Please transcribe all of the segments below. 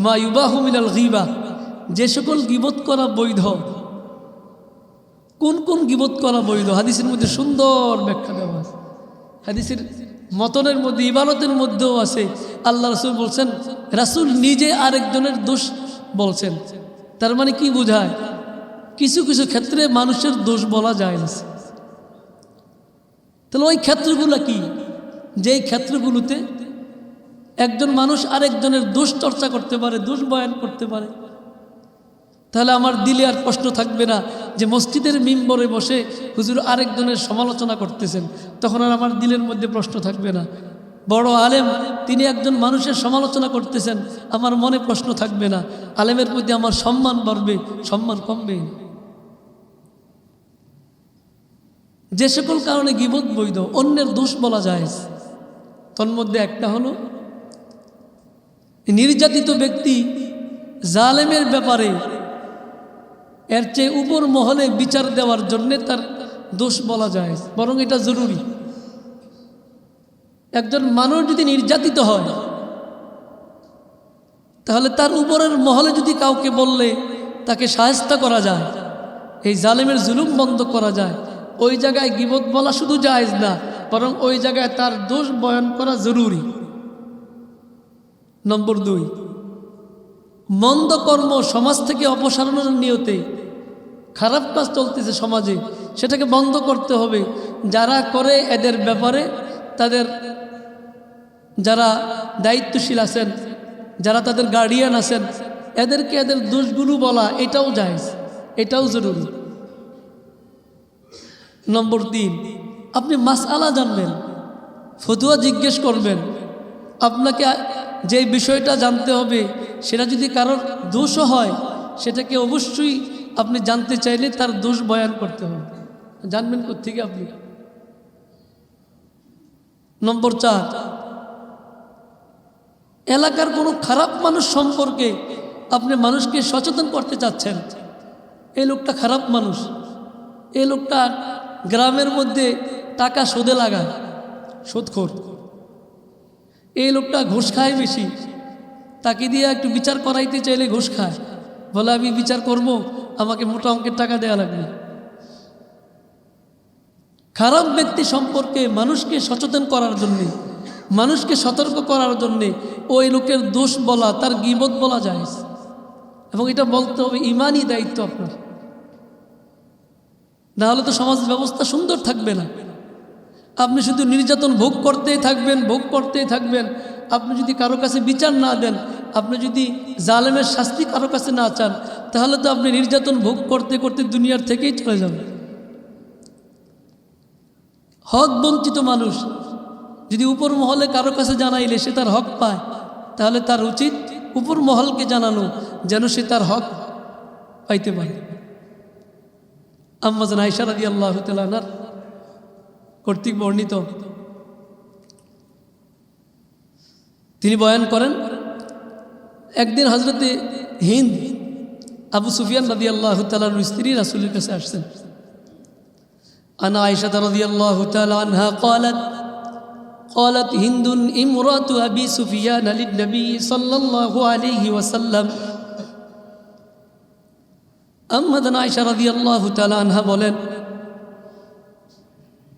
মা ইউবাহু মিনাল গীবা, যে সকল গীবত করা বৈধ। কোন কোন গীবত করা বৈধ? হাদিসের মধ্যে সুন্দর ব্যাখ্যা দেওয়া আছে। হাদিসের মতনের মধ্যে, ইবারতের মধ্যেও আছে। আল্লাহ রাসূল বলছেন, রাসূল নিজে আরেকজনের দোষ বলছেন। তার মানে কি বোঝায়? কিছু কিছু ক্ষেত্রে মানুষের দোষ বলা যায় না। তাহলে ওই ক্ষেত্রগুলো কি? যেই ক্ষেত্রগুলোতে একজন মানুষ আরেকজনের দোষ চর্চা করতে পারে, দোষ বয়ান করতে পারে, তাহলে আমার দিলে আর প্রশ্ন থাকবে না যে মসজিদের মিম্বরে বসে হুজুর আরেকজনের সমালোচনা করতেছেন, তখন আর আমার দিলের মধ্যে প্রশ্ন থাকবে না। বড় আলেম তিনি একজন মানুষের সমালোচনা করতেছেন, আমার মনে প্রশ্ন থাকবে না। আলেমের প্রতি আমার সম্মান বাড়বে, সম্মান কমবে। যে সকল কারণে গীবত বৈধ, অন্যের দোষ বলা যায়, তন্মধ্যে একটা হলো নির্যাতিত ব্যক্তি জালেমের ব্যাপারে এর চেয়ে উপর মহলে বিচার দেওয়ার জন্যে তার দোষ বলা যায়, বরং এটা জরুরি। একজন মানুষ যদি নির্যাতিত হয়, তাহলে তার উপরের মহলে যদি কাউকে বললে তাকে শায়েস্তা করা যায়, এই জালেমের জুলুম বন্ধ করা যায়, ওই জায়গায় গীবত বলা শুধু জায়েজ না, বরং ওই জায়গায় তার দোষ বয়ান করা জরুরি। নম্বর 2, মন্দ কর্ম সমাজ থেকে অপসারণের নিয়তে খারাপ কাজ চলতেছে সমাজে, সেটাকে বন্ধ করতে হবে। যারা করে এদের ব্যাপারে তাদের যারা দায়িত্বশীল আছেন, যারা তাদের গার্ডিয়ান আছেন, এদেরকে এদের দোষগুলো বলা এটাও জায়েজ, এটাও জরুরি। নম্বর 3, আপনি মাসআলা জানবেন, ফতোয়া জিজ্ঞেস করবেন। আপনাকে যে বিষয়টা জানতে হবে সেটা যদি কারোর দোষও হয়, সেটাকে অবশ্যই আপনি জানতে চাইলে তার দোষ বয়ান করতে হবে। জানবেন কোত্থেকে আপনি? নম্বর 4, এলাকার কোনো খারাপ মানুষ সম্পর্কে আপনি মানুষকে সচেতন করতে চাচ্ছেন। এই লোকটা খারাপ মানুষ, এই লোকটা গ্রামের মধ্যে টাকা সুদে লাগায়, সুদখোর, এই লোকটা ঘুষ খায় বেশি, তাকে দিয়ে একটু বিচার করাইতে চাইলে ঘুষ খায়, বলে আমি বিচার করব, আমাকে মোটা অঙ্কের টাকা দেওয়া লাগবে। খারাপ ব্যক্তি সম্পর্কে মানুষকে সচেতন করার জন্যে, মানুষকে সতর্ক করার জন্যে ওই লোকের দোষ বলা, তার গীবত বলা যায়, এবং এটা বলতে হবে ইমানই দায়িত্ব আপনার। নাহলে তো সমাজ ব্যবস্থা সুন্দর থাকবে না। আপনি শুধু নির্যাতন ভোগ করতেই থাকবেন, ভোগ করতেই থাকবেন। আপনি যদি কারো কাছে বিচার না দেন, আপনি যদি জালেমের শাস্তি কারো কাছে না চান, তাহলে তো আপনি নির্যাতন ভোগ করতে করতে দুনিয়ার থেকেই চলে যাবেন। হক বঞ্চিত মানুষ যদি উপর মহলে কারো কাছে জানাইলে সে তার হক পায়, তাহলে তার উচিত উপর মহলকে জানানো, যেন সে তার হক পাইতে পারে। আম্মা জান আয়েশা রাদিয়াল্লাহু তাআলা আনহা কর্তৃক বর্ণিত, তিনি বয়ান করেন, একদিন হযরতে হিন্দ আবু সুফিয়ান রাদিয়াল্লাহু তাআলার স্ত্রী রাসূলের কাছে আসছেন। আনা আয়েশা রাদিয়াল্লাহু তাআলা আনহা قالت هند امرأة أبي سفيان للنبي صلى الله عليه وسلم। আম্মা জান আয়েশা রাদিয়াল্লাহু তাআলা আনহা বলেন,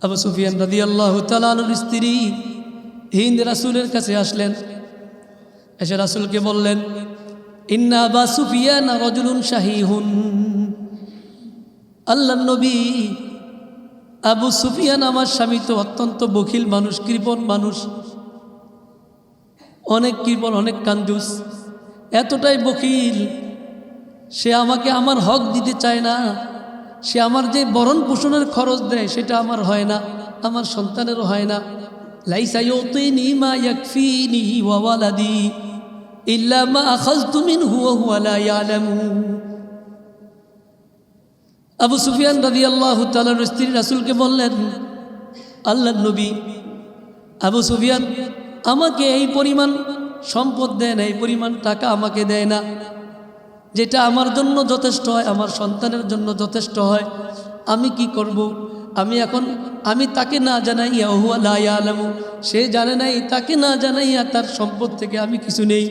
আবু সুফিয়ান রাদিয়াল্লাহু তাআলা আনহুর স্ত্রী হিন্দ রাসূলের কাছে আসলেন। এসে রাসূলকে বললেন, ইন্না আবা সুফিয়ান রাজুলুন শাহীহুন। আল্লাহর নবী, আবু সুফিয়ান আমার স্বামী তো অত্যন্ত বখিল মানুষ, কৃপণ মানুষ, অনেক কৃপণ, অনেক কাঞ্জুস, এতটাই বখিল, সে আমাকে আমার হক দিতে চায় না। সে আমার যে বরণ পোষণের খরচ দেয় সেটা আমার হয় না, আমার সন্তানেরও হয় না। লাইসা ইউতিনি মা ইয়াকফিনি ওয়া ওয়ালাদি ইল্লা মা আখাযতু মিনহু ওয়া হুয়া লা ইয়ালামু। আবু সুফিয়ান রাদিয়াল্লাহু তাআলার স্ত্রী রাসূলকে বললেন, আল্লাহর নবী, আবু সুফিয়ান আমাকে এই পরিমাণ সম্পদ দেয় না, এই পরিমাণ টাকা আমাকে দেয় না, যেটা আমার জন্য যথেষ্ট হয়, আমার সন্তানের জন্য যথেষ্ট হয়। আমি কি করব? আমি তাকে না জানাইয়া ওয়া লা ইয়ালামু, সে জানে নাই, তাকে না জানাইয়া তার সম্পদ থেকে আমি কিছু নেই,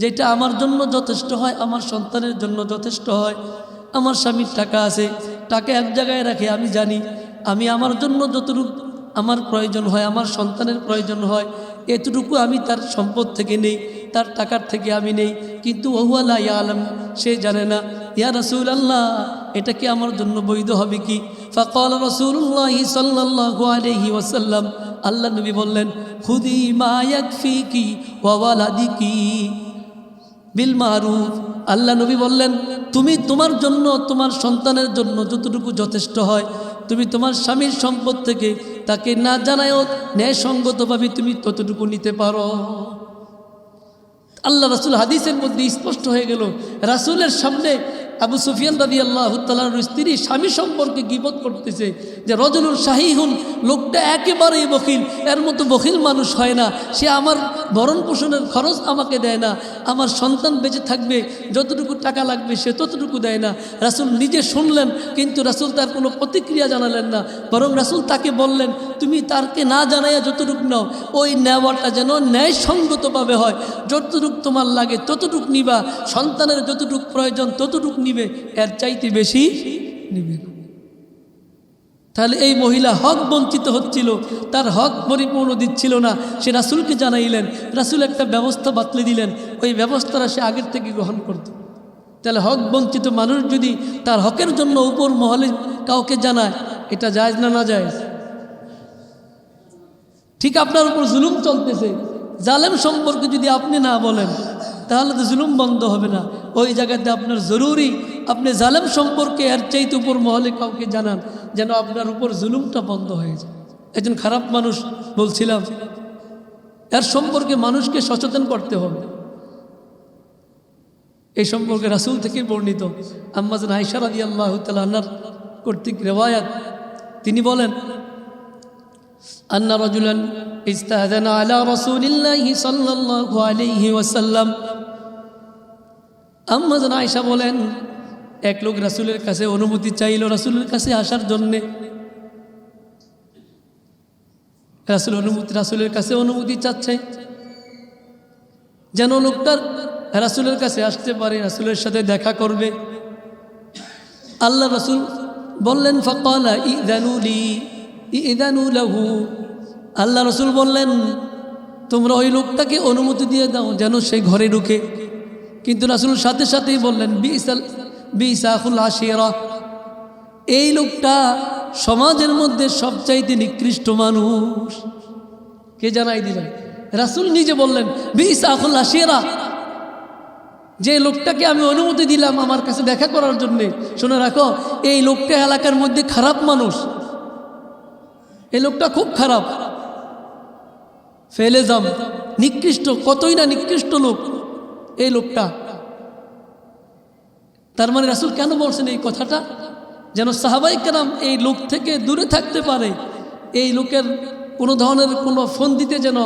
যেটা আমার জন্য যথেষ্ট হয়, আমার সন্তানের জন্য যথেষ্ট হয়। আমার স্বামীর টাকা আছে, টাকা এক জায়গায় রাখে, আমি জানি আমি আমার জন্য যতটুকু আমার প্রয়োজন হয়, আমার সন্তানের প্রয়োজন হয়, এতটুকু আমি তার সম্পদ থেকে নেই, তার টাকার থেকে আমি নেই। কিন্তু ওহুয়ালা ইয়া আলম, সে জানে না। ইয়া রাসূলুল্লাহ, এটা কি আমার জন্য বৈধ হবে কি? ফাকাল রাসূলুল্লাহ সাল্লাল্লাহু আলাইহি ওয়াসাল্লাম, আল্লাহ নবী বললেন, খুদি মা ইয়াকফিকি ওয়া ওয়ালাদিকি বিল মারুফ। আল্লাহ নবী বললেন, তুমি তোমার জন্য, তোমার সন্তানের জন্য যতটুকু যথেষ্ট হয়, তুমি তোমার স্বামীর সম্পদ থেকে তাকে না জানায়ও ন্যায়সঙ্গতভাবে তুমি ততটুকু নিতে পারো। আল্লাহ রাসূল হাদিসের মধ্যে স্পষ্ট হয়ে গেল। রাসূলের সামনে আবু সুফিয়ান রাদিয়াল্লাহু তাআলার স্ত্রী স্বামী সম্পর্কে গীবত করতেছে যে রজুলুন শাহীহুন, লোকটা একেবারেই বখিল, এর মতো বখিল মানুষ হয় না। সে আমার ভরণ পোষণের খরচ আমাকে দেয় না, আমার সন্তান বেঁচে থাকবে যতটুকু টাকা লাগবে সে ততটুকু দেয় না। রাসূল নিজে শুনলেন, কিন্তু রাসূল তার কোনো প্রতিক্রিয়া জানালেন না, বরং রাসূল তাকে বললেন, তুমি তারকে না জানাইয়া যতটুকু নাও, ওই নেওয়াটা যেন ন্যায়সঙ্গতভাবে হয়। যতটুক তোমার লাগে ততটুক নিবা, সন্তানের যতটুক প্রয়োজন ততটুক নিবে, এর চাইতে বেশি নিবে না। তাহলে এই মহিলা হক বঞ্চিত হচ্ছিল, তার হক পরিপূর্ণ দিচ্ছিল না, সে রাসূলকে জানাইলেন, রাসূল একটা ব্যবস্থা বাতলে দিলেন, ওই ব্যবস্থাটা সে আগের থেকে গ্রহণ করত। তাহলে হক বঞ্চিত মানুষ যদি তার হকের জন্য উপর মহলে কাউকে জানায়, এটা জায়েজ না না জায়েজ? ঠিক আপনার উপর জুলুম চলতেছে, জালেম সম্পর্কে যদি আপনি না বলেন, তাহলে তো জুলুম বন্ধ হবে না। ওই জায়গাতে আপনার জরুরি আপনি জালেম সম্পর্কে এর চাইতে উপর মহলে কাউকে জানান, যেন আপনার উপর জুলুমটা বন্ধ হয়ে যায়। একজন খারাপ মানুষ বলছিলাম, এর সম্পর্কে মানুষকে সচেতন করতে হবে। এই সম্পর্কে রাসূল থেকে বর্ণিত আম্মা জান আয়েশা রাদিয়াল্লাহু তাআলা আনহার কর্তৃক রিওয়ায়াত, তিনি বলেন, আন্না রাজুলান ইস্তাযানা আলা রাসূলিল্লাহি সাল্লাল্লাহু আলাইহি ওয়াসাল্লাম। আম্মা জান আয়েশা বলেন, এক লোক রাসূলের কাছে অনুমতি চাইল রাসূলের কাছে আসার জন্যে। রাসূলের কাছে অনুমতি চাচ্ছে যেন লোকটার রাসূলের কাছে আসতে পারে, রাসূলের সাথে দেখা করবে। আল্লাহ রাসূল বললেন, ফাকালা ইযানু লি ইযানু লাহু। আল্লাহ রাসূল বললেন, তোমরা ওই লোকটাকে অনুমতি দিয়ে দাও যেন সে ঘরে ঢুকে। কিন্তু রাসূল সাথে সাথেই বললেন, বিসাখুল আশিরা, এই লোকটা সমাজের মধ্যে সবচাইতে নিকৃষ্ট মানুষ। কে জানাই দিলেন? রাসূল নিজে বললেন, বিসাখুল আশিরা, যে লোকটাকে আমি অনুমতি দিলাম আমার কাছে দেখা করার জন্যে, শুনে রাখো, এই লোকটা এলাকার মধ্যে খারাপ মানুষ, এই লোকটা খুব খারাপ, ফেলে যাম, নিকৃষ্ট, কতই না নিকৃষ্ট লোক এই লোকটা। তার মানে রাসূল কেন বলছেন এই কথাটা? যেন সাহাবায়ে কেরাম এই লোক থেকে দূরে থাকতে পারে, এই লোকের কোনো ধরনের কোনো ফোন দিতে, যেন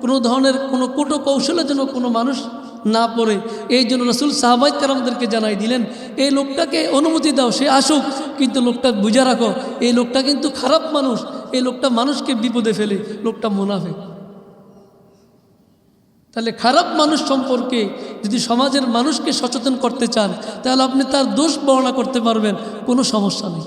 কোনো ধরনের কোনো কুটো কৌশলে যেন কোনো মানুষ না পড়ে। এই জন্য রাসূল সাহাবায়ে কেরামদেরকে জানাই দিলেন, এই লোকটাকে অনুমতি দাও, সে আসুক, কিন্তু লোকটা বুঝে রাখো, এই লোকটা কিন্তু খারাপ মানুষ, এই লোকটা মানুষকে বিপদে ফেলে, লোকটা মুনাফিক। তাহলে খারাপ মানুষ সম্পর্কে যদি সমাজের মানুষকে সচেতন করতে চান, তাহলে আপনি তার দোষ বর্ণনা করতে পারবেন, কোনো সমস্যা নেই।